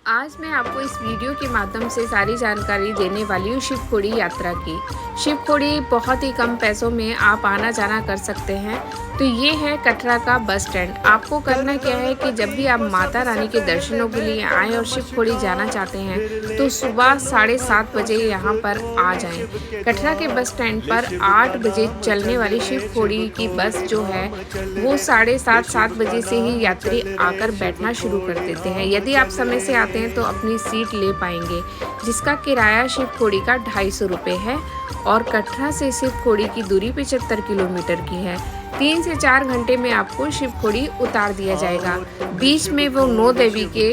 आज मैं आपको इस वीडियो के माध्यम से सारी जानकारी देने वाली हूँ शिवखोड़ी यात्रा की। शिवखोड़ी बहुत ही कम पैसों में आप आना जाना कर सकते हैं। तो ये है कटरा का बस स्टैंड। आपको करना क्या है कि जब भी आप माता रानी के दर्शनों के लिए आएँ और शिवखोड़ी जाना चाहते हैं तो सुबह 7:30 बजे यहाँ पर आ जाएं। कटरा के बस स्टैंड पर 8 बजे चलने वाली शिवखोड़ी की बस जो है वो 7:30 बजे से ही यात्री आकर बैठना शुरू कर देते हैं। यदि आप समय से आते हैं तो अपनी सीट ले पाएंगे, जिसका किराया शिवखोड़ी का 250 रुपये है और कटरा से शिवखोड़ी की दूरी 75 किलोमीटर की है। 3 से 4 घंटे में आपको शिवखोड़ी उतार दिया जाएगा। बीच में वो 9 देवी के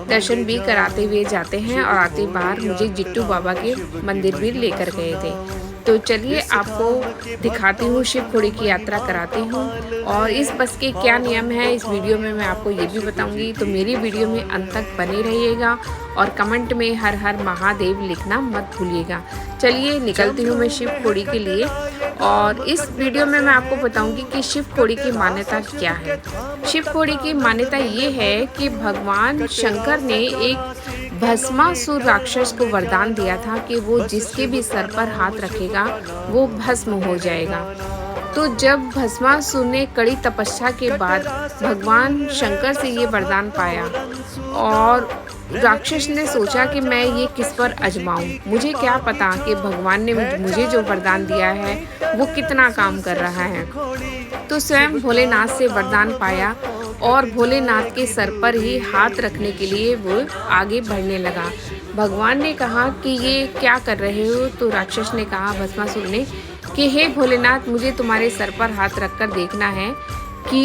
दर्शन भी कराते हुए जाते हैं और आते बार मुझे जिट्टू बाबा के मंदिर भी लेकर गए थे। तो चलिए आपको दिखाती हूँ, शिवखोड़ी की यात्रा कराती हूँ और इस बस के क्या नियम है इस वीडियो में मैं आपको ये भी बताऊंगी। तो मेरी वीडियो में अंत तक बने रहिएगा और कमेंट में हर हर महादेव लिखना मत भूलिएगा। चलिए निकलती हूँ मैं शिवखोड़ी के लिए और इस वीडियो में मैं आपको बताऊंगी कि शिवखोड़ी की मान्यता क्या है। शिवखोड़ी की मान्यता ये है कि भगवान शंकर ने एक भस्मासुर राक्षस को वरदान दिया था कि वो जिसके भी सर पर हाथ रखेगा वो भस्म हो जाएगा। तो जब भस्मासुर ने कड़ी तपस्या के बाद भगवान शंकर से ये वरदान पाया और राक्षस ने सोचा कि मैं ये किस पर आजमाऊं, मुझे क्या पता कि भगवान ने मुझे जो वरदान दिया है वो कितना काम कर रहा है। तो स्वयं भोलेनाथ से वरदान पाया और भोलेनाथ के सर पर ही हाथ रखने के लिए वो आगे बढ़ने लगा। भगवान ने कहा कि ये क्या कर रहे हो? तो राक्षस ने कहा, भस्मासुर ने, कि हे भोलेनाथ, मुझे तुम्हारे सर पर हाथ रखकर देखना है कि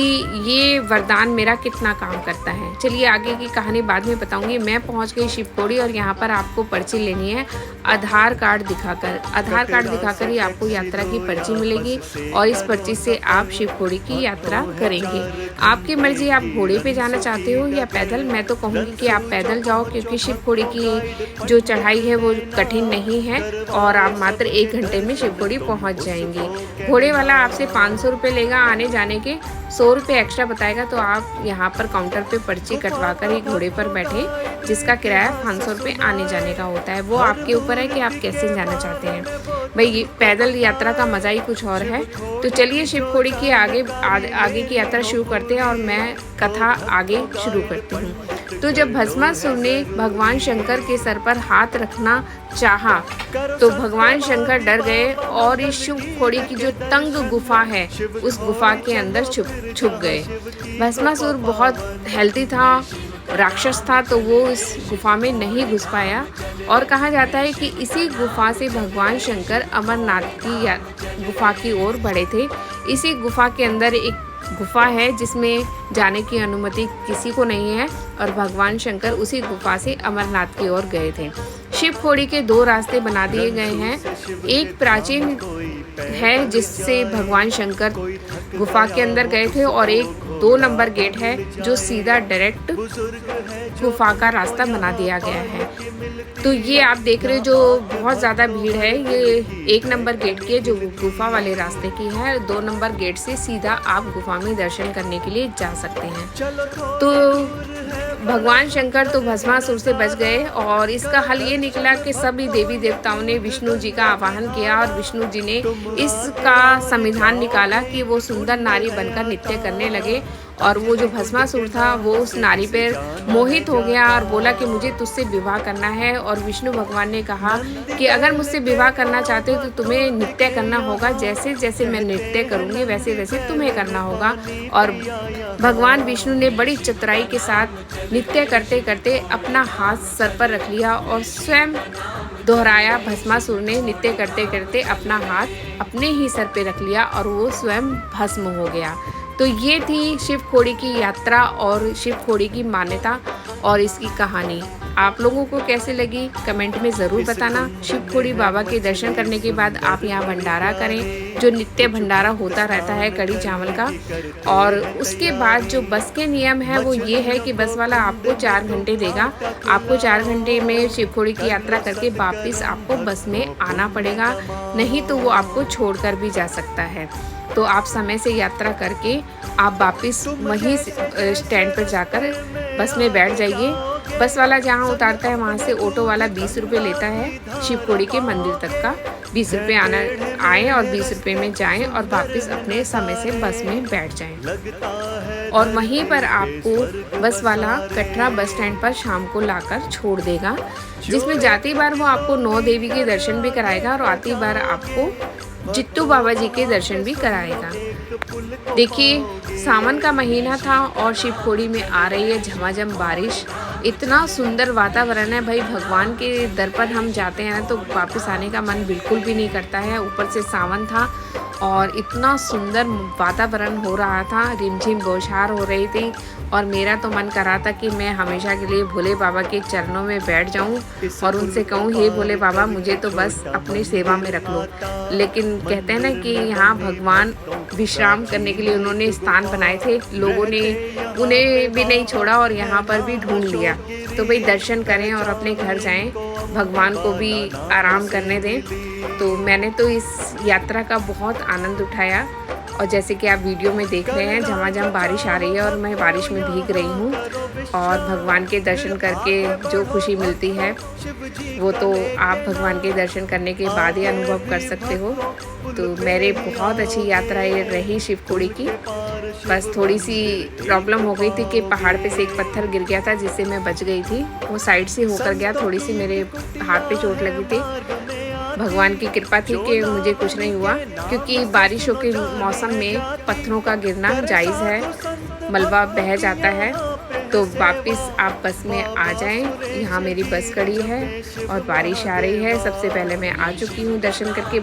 ये वरदान मेरा कितना काम करता है। चलिए आगे की कहानी बाद में बताऊंगी। मैं पहुंच गई शिवखोड़ी और यहाँ पर आपको पर्ची लेनी है आधार कार्ड दिखाकर ही आपको यात्रा की पर्ची मिलेगी और इस पर्ची से आप शिवखोड़ी की यात्रा करेंगे। आपकी मर्जी, आप घोड़े पे जाना चाहते हो या पैदल। मैं तो कहूँगी कि आप पैदल जाओ क्योंकि शिवखोड़ी की जो चढ़ाई है वो कठिन नहीं है और आप मात्र 1 घंटे में शिवखोड़ी पहुँच जाएंगे। घोड़े वाला आपसे 500 रुपये लेगा आने जाने के, 100 रुपये एक्स्ट्रा बताएगा। तो आप यहाँ पर काउंटर पे पर्ची कटवा कर ही घोड़े पर बैठे, जिसका किराया 500 रुपये आने जाने का होता है। वो आपके ऊपर है कि आप कैसे जाना चाहते हैं। भाई पैदल यात्रा का मज़ा ही कुछ और है। तो चलिए शिवखोड़ी की आगे की यात्रा शुरू करते हैं और मैं कथा आगे शुरू करती हूँ। तो जब भस्मासुर ने भगवान शंकर के सर पर हाथ रखना चाहा तो भगवान शंकर डर गए और इस शिवखोड़ी की जो तंग गुफा है उस गुफा के अंदर छुप गए। भस्मासुर बहुत हेल्दी था, राक्षस था, तो वो इस गुफा में नहीं घुस पाया और कहा जाता है कि इसी गुफा से भगवान शंकर अमरनाथ की गुफा की ओर बढ़े थे। इसी गुफा के अंदर एक गुफा है जिसमें जाने की अनुमति किसी को नहीं है और भगवान शंकर उसी गुफा से अमरनाथ की ओर गए थे। शिवखोड़ी के 2 रास्ते बना दिए गए हैं। एक प्राचीन है जिससे भगवान शंकर गुफा के अंदर गए थे और एक 2 नंबर गेट है जो सीधा डायरेक्ट गुफा का रास्ता बना दिया गया है। तो ये आप देख रहे हो जो बहुत ज़्यादा भीड़ है, ये 1 नंबर गेट की है जो गुफा वाले रास्ते की है। 2 नंबर गेट से सीधा आप गुफा में दर्शन करने के लिए जा सकते हैं। तो भगवान शंकर तो भस्मासुर से बच गए और इसका हल ये निकला कि सभी देवी देवताओं ने विष्णु जी का आवाहन किया और विष्णु जी ने इसका संविधान निकाला कि वो सुंदर नारी बनकर नृत्य करने लगे और वो जो भस्मासुर था वो उस नारी पर मोहित हो गया और बोला कि मुझे तुझसे विवाह करना है। और विष्णु भगवान ने कहा कि अगर मुझसे विवाह करना चाहते हो तो तुम्हें नृत्य करना होगा, जैसे जैसे मैं नृत्य करूँगी वैसे वैसे तुम्हें करना होगा। और भगवान विष्णु ने बड़ी चतुराई के साथ नृत्य करते करते अपना हाथ सर पर रख लिया और स्वयं दोहराया। भस्मासुर ने नृत्य करते करते अपना हाथ अपने ही सर पे रख लिया और वो स्वयं भस्म हो गया। तो ये थी शिवखोड़ी की यात्रा और शिवखोड़ी की मान्यता और इसकी कहानी। आप लोगों को कैसे लगी कमेंट में ज़रूर बताना। शिवखोड़ी बाबा के दर्शन करने के बाद आप यहाँ भंडारा करें, जो नित्य भंडारा होता रहता है कड़ी चावल का। और उसके बाद जो बस के नियम है वो ये है कि बस वाला आपको 4 घंटे देगा। आपको 4 घंटे में शिवखोड़ी की यात्रा करके वापस आपको बस में आना पड़ेगा, नहीं तो वो आपको छोड़कर भी जा सकता है। तो आप समय से यात्रा करके आप वापस वहीं स्टैंड पर जाकर बस में बैठ जाइए बस वाला जहाँ उतारता है वहाँ से ऑटो वाला 20 रुपये लेता है शिवखोड़ी के मंदिर तक का। 20 रुपये आए और 20 रुपये में जाएं और वापस अपने समय से बस में बैठ जाएं। और वहीं पर आपको बस वाला कटरा बस स्टैंड पर शाम को लाकर छोड़ देगा, जिसमें जाती बार वो आपको 9 देवी के दर्शन भी कराएगा और आती बार आपको जित्तू बाबा जी के दर्शन भी कराएगा। देखिए, सावन का महीना था और शिवखोड़ी में आ रही है झमाझम बारिश। इतना सुंदर वातावरण है भाई, भगवान के दर पर हम जाते हैं तो वापस आने का मन बिल्कुल भी नहीं करता है। ऊपर से सावन था और इतना सुंदर वातावरण हो रहा था, रिमझिम बौछार हो रही थी और मेरा तो मन कर रहा था कि मैं हमेशा के लिए भोले बाबा के चरणों में बैठ जाऊं और उनसे कहूं, हे भोले बाबा मुझे तो बस अपनी सेवा में रख लो। लेकिन कहते हैं ना कि यहाँ भगवान विश्राम करने के लिए उन्होंने स्थान बनाए थे, लोगों ने उन्हें भी नहीं छोड़ा और यहाँ पर भी ढूंढ लिया। तो भाई दर्शन करें और अपने घर जाएं, भगवान को भी आराम करने दें। तो मैंने तो इस यात्रा का बहुत आनंद उठाया और जैसे कि आप वीडियो में देख रहे हैं झमाझम बारिश आ रही है और मैं बारिश में भीग रही हूँ और भगवान के दर्शन करके जो खुशी मिलती है वो तो आप भगवान के दर्शन करने के बाद ही अनुभव कर सकते हो। तो मेरे बहुत अच्छी यात्रा ये रही शिवखोड़ी की। बस थोड़ी सी प्रॉब्लम हो गई थी कि पहाड़ पे से एक पत्थर गिर गया था जिससे मैं बच गई थी, वो साइड से होकर गया, थोड़ी सी मेरे हाथ पे चोट लगी थी। भगवान की कृपा थी कि मुझे कुछ नहीं हुआ, क्योंकि बारिशों के मौसम में पत्थरों का गिरना जायज़ है, मलबा बह जाता है। तो वापस आप बस में आ जाएं। यहाँ मेरी बस खड़ी है और बारिश आ रही है। सबसे पहले मैं आ चुकी हूँ दर्शन करके।